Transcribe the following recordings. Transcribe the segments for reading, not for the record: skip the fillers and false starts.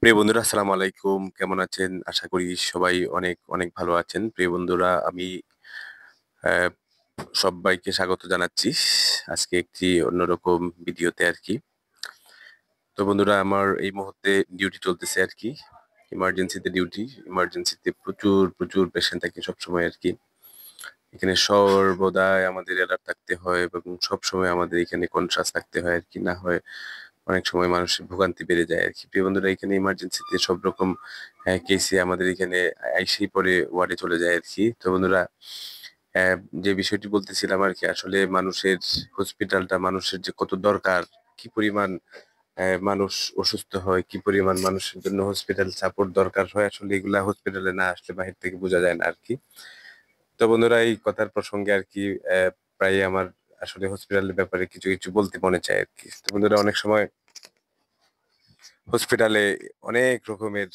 প্রিয় বন্ধুরা আসসালামু আলাইকুম। কেমন আছেন? আশা করি সবাই অনেক, অনেক ভালো আছেন। প্রিয় বন্ধুরা আমি অ্যা সব্বাইকে স্বাগত জানাচ্ছি। আজকে একটি অন্যরকম ভিডিওতে আরকি। তো বন্ধুরা আমার এই মুহূর্তে ডিউটি চলতেছে আরকি। ইমার্জেন্সিতে ডিউটি। ইমার্জেন্সিতে প্রচুর, প্রচুর পেশেন্ট থাকে সবসময় আরকি। এখানে সর্বদাই আমাদের এলার্ট থাকতে হয় এবং সবসময় আমাদের এখানে কনশাস থাকতে হয় আরকি। না হয় অনেক সময় মানুষের ভোগান্তি বেড়ে যায় আরকি। প্রিয় বন্ধুরা এখানে ইমার্জেন্সিতে সব রকম কেসই আমাদের এখানে আইসেই পরে ওয়ার্ডে চলে যায় আরকি। তো বন্ধুরা অ্যা যে বিষয়টি বলতেছিলাম আরকি আসলে মানুষের হসপিটালটা মানুষের যে কত দরকার, কি পরিমাণ মানুষ অসুস্থ হয়, কি পরিমাণ মানুষের জন্য হসপিটাল সাপোর্ট দরকার হয় আসলে এগুলা হসপিটালে না আসলে বাহির থেকে বোঝা যায় না আরকি। তো বন্ধুরা এই কথার প্রসঙ্গে আরকি প্রায়ই আমার আসলে হসপিটালের ব্যাপারে কিছু, কিছু বলতে মনে চায় আরকি। তো বন্ধুরা অনেক সময় হসপিটালে অনেক রকমের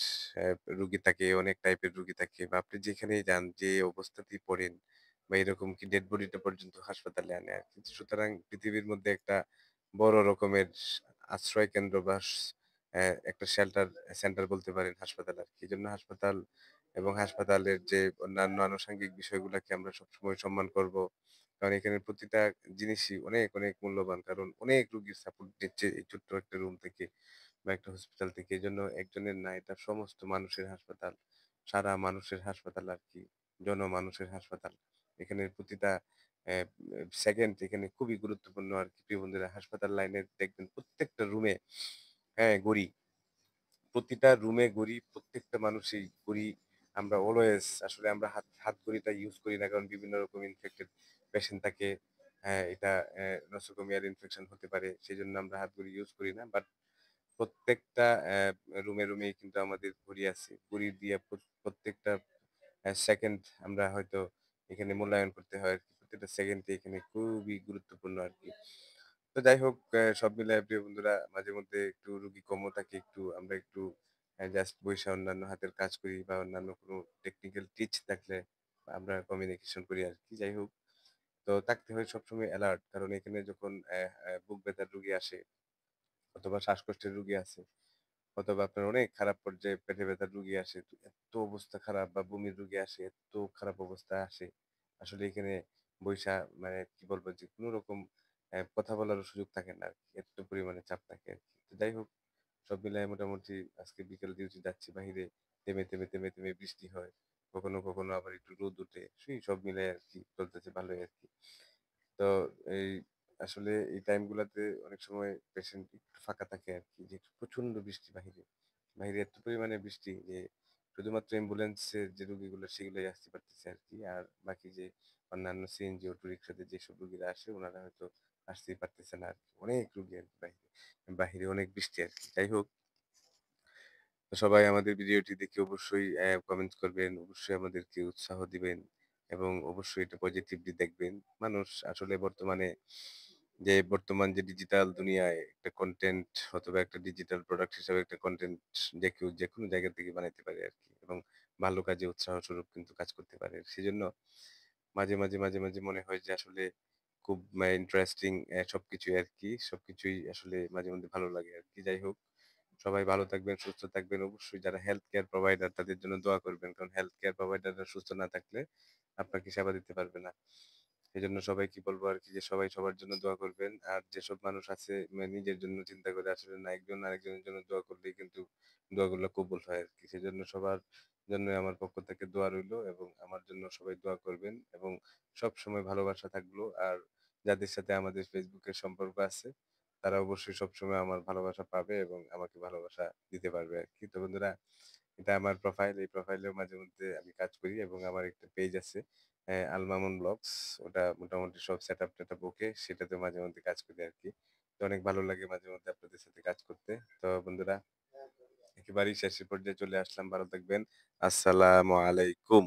রুগী থাকে, অনেক টাইপের রুগী থাকে বা আপনি যেখানেই যান, যে অবস্থাতেই পড়েন বা এরকম কি ডেড বডিটা পর্যন্ত হাসপাতালে আনে আরকি। সুতরাং পৃথিবীর মধ্যে একটা বড় রকমের আশ্রয় কেন্দ্র বা একটা শেল্টার সেন্টার বলতে পারেন হাসপাতাল আরকি। এজন্য হাসপাতাল এবং হাসপাতালের যে অন্যান্য আনুষঙ্গিক বিষয়গুলাকে আমরা সবসময় সম্মান করব। কারণ এখানে প্রতিটা জিনিসই অনেক, অনেক মূল্যবান। কারণ অনেক রুগীর সাপোর্ট দিচ্ছে এই ছোট্ট একটা রুম থেকে। বা একটা হসপিটাল থেকে। এজন্য একজনের না, এটা সমস্ত মানুষের হাসপাতাল। সারা মানুষের হাসপাতাল আরকি। জনমানুষের হাসপাতাল। এখানের প্রতিটা অ্যা সেকেন্ড এখানে খুবই গুরুত্বপূর্ণ আরকি প্রিয় বন্ধুরা। হাসপাতাল লাইনের দেখবেন প্রত্যেকটা রুমে হ্যাঁ, ঘড়ি। প্রতিটা রুমে ঘড়ি, প্রত্যেকটা মানুষই ঘড়ি। আমরা অলওয়েজ আসলে আমরা হাতঘড়িটা ইউজ করি না। কারণ বিভিন্ন রকম ইনফেক্টেড পেশেন্ট থাকে। হ্যাঁ, এটা নসোকোমিয়ার ইনফেকশন হতে পারে। সেজন্য আমরা হাতঘড়ি ইউজ করি না। বাট প্রত্যেকটা রুমে, রুমেই কিন্তু আমাদের ঘড়ি আছে। ঘড়ি দিয়ে প্রত্যেকটা সেকেন্ড আমরা হয়তো এখানে মূল্যায়ন করতে হয় আরকি। প্রত্যেকটা সেকেন্ডই এখানে খুবই গুরুত্বপূর্ণ আরকি। তো যাই হোক সব মিলায় প্রিয় বন্ধুরা মাঝে মধ্যে একটু রুগী কমও থাকে, আমরা একটু জাস্ট বইসা অন্যান্য হাতের কাজ করি বা অন্যান্য কোনো টেকনিক্যাল টিচ থাকলে আমরা কমিউনিকেশন করি আরকি। যাই হোক, তো থাকতে হয় সবসময় এলার্ট। কারণ এখানে যখন বুক ব্যথার রুগী আসে অথবা শ্বাসকষ্টের রুগী আছে অথবা আপনার অনেক খারাপ পর্যায়ে পেটে ব্যথার রুগী আসে। তো এত অবস্থা খারাপ বা বমির রুগী আসে, এত খারাপ অবস্থায় আসে। আসলে এখানে বইসা মানে কি বলবো যে কোন রকম কথা বলারও সুযোগ থাকে না আরকি। এত পরিমাণে চাপ থাকে আরকি। তো যাই হোক, সব মিলায় মোটামুটি আজকে বিকেল ডিউটি যাচ্ছি বাহিরে। থেমে বৃষ্টি হয়। কখনো, কখনো আবার একটু রোদ উঠে। সেই সব মিলায় আরকি চলতেছে ভালোই আরকি। তো এই আসলে এই টাইম গুলাতে অনেক সময় পেশেন্ট একটু ফাঁকা থাকে আরকি, যে প্রচন্ড বৃষ্টি বাহিরে। বাহিরে এত পরিমাণে বৃষ্টি যে শুধুমাত্র অ্যাম্বুলেন্সের যে রোগীগুলো সেগুলোই আসতে পারতেছে আরকি। আর বাকি যে অন্যান্য সিএনজি, অটো রিক্সাতে যেসব রোগীরা আসে উনারা হয়তো আসতেই পারতেছে না আরকি। অনেক রোগী আরকি বাহিরে। বাহিরে অনেক বৃষ্টি আরকি। যাই হোক, তো সবাই আমাদের ভিডিওটি দেখে অবশ্যই কমেন্ট করবেন, অবশ্যই আমাদেরকে উৎসাহ দিবেন এবং অবশ্যই এটা পজিটিভলি দেখবেন। মানুষ আসলে বর্তমান যে ডিজিটাল দুনিয়ায় একটা কনটেন্ট অথবা একটা ডিজিটাল প্রোডাক্ট হিসেবে একটা কনটেন্ট যে কেউ যেকোনো জায়গা থেকে বানাইতে পারে আরকি এবং ভালো কাজে উৎসাহ স্বরূপ কিন্তু কাজ করতে পারে। সেজন্য মাঝে মাঝে মনে হয় যে আসলে খুব ইন্টারেস্টিং সবকিছুই আরকি। সবকিছুই আসলে মাঝে মধ্যে ভালো লাগে আরকি। যাই হোক, সবাই ভালো থাকবেন, সুস্থ থাকবেন। অবশ্যই যারা হেলথ কেয়ার প্রোভাইডার তাদের জন্য দোয়া করবেন। কারণ হেলথ কেয়ার প্রোভাইডাররা সুস্থ না থাকলে আপনাকে সেবা দিতে পারবে না। এজন্য সবাইকে বলবো আরকি যে সবাই সবার জন্য দোয়া করবেন। আর যেসব মানুষ আছে নিজের জন্য চিন্তা করে আসলে না, একজন আরেকজনের জন্য দোয়া করলেই কিন্তু দোয়াগুলো কবুল হয় আরকি। সেজন্য সবার জন্যই আমার পক্ষ থেকে দোয়া রইলো এবং আমার জন্য সবাই দোয়া করবেন এবং সবসময় ভালোবাসা থাকলো। আর যাদের সাথে আমাদের Facebook এর সম্পর্ক আছে তারা অবশ্যই সবসময় আমার ভালোবাসা পাবে এবং আমাকে ভালোবাসা দিতে পারবে আরকি। তো বন্ধুরা, এটা আমার প্রোফাইল। এই প্রোফাইলেও মাঝেমধ্যে আমি কাজ করি এবং আমার একটা পেজ আছে আল মামুন ব্লগস। ওটা মোটামুটি সব সেটআপ-টেটআপ ওকে। সেটাতে মাঝেমধ্যে কাজ করি আরকি। তো অনেক ভালো লাগে মাঝেমধ্যে আপনাদের সাথে কাজ করতে। তো বন্ধুরা, একেবারেই শেষের পর্যায়ে চলে আসলাম। ভালো থাকবেন। আসসালামু আলাইকুম।